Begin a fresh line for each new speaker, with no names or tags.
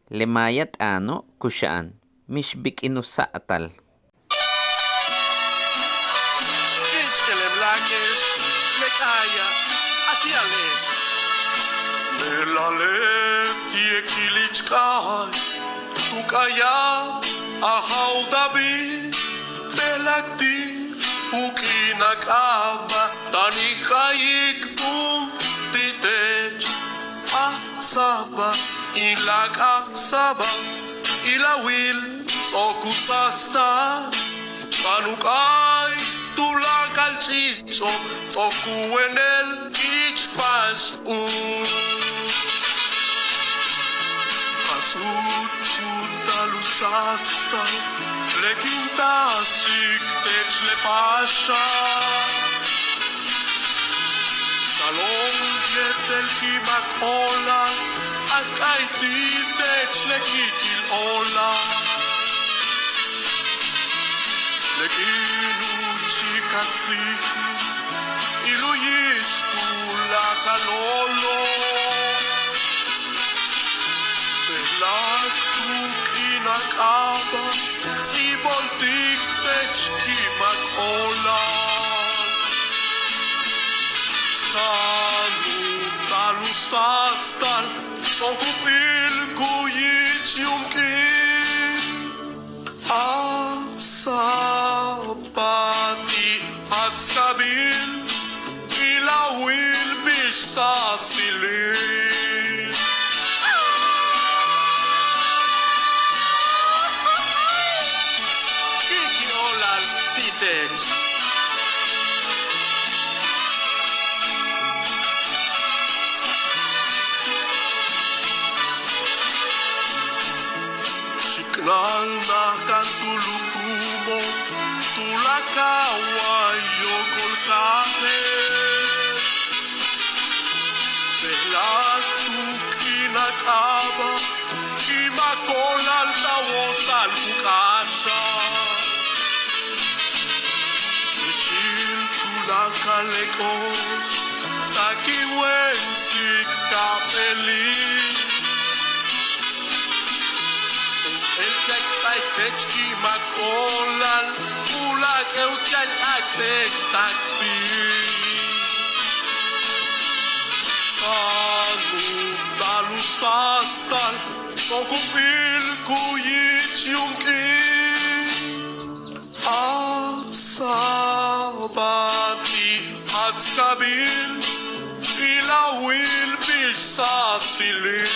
Lemayat ano kusyaan. Mishbik inusa atal.
Kitkelem lakes, mekaya, atiales. Melalem tie kilichkai, tukaya, ahau dabi, belakti, ukinakaba, tanikayik tum, titech, asaba, ilakasaba, ilawil, sokusasta, Panukai, tulak al chicho, toku en el ichpas Katsuchu talusasta, le kintasik tech le pasha Talon yetel kimak ola, akaiti tech le kikil ola Lekinu chikasihi Iluyich tula kalolo Pelak tuk inakaba Ksiboltik techkimak ola Kanu talusastal Sokupil kuyich yumkin Asapati hatskabil Ilawil bishasilin Kiki olal titech Shiknal na kantulukumo Tulakawa yokolkane Belak tukinakaba Kimakol al tawos al bukasha Ichil tulakaleko Takiwensik kapelin El kek techki makolal Ulak euchal aktek takbi Kanu talusastal Sokupil kuyich yungkin Asabati hatskabil Ilawil bishasilin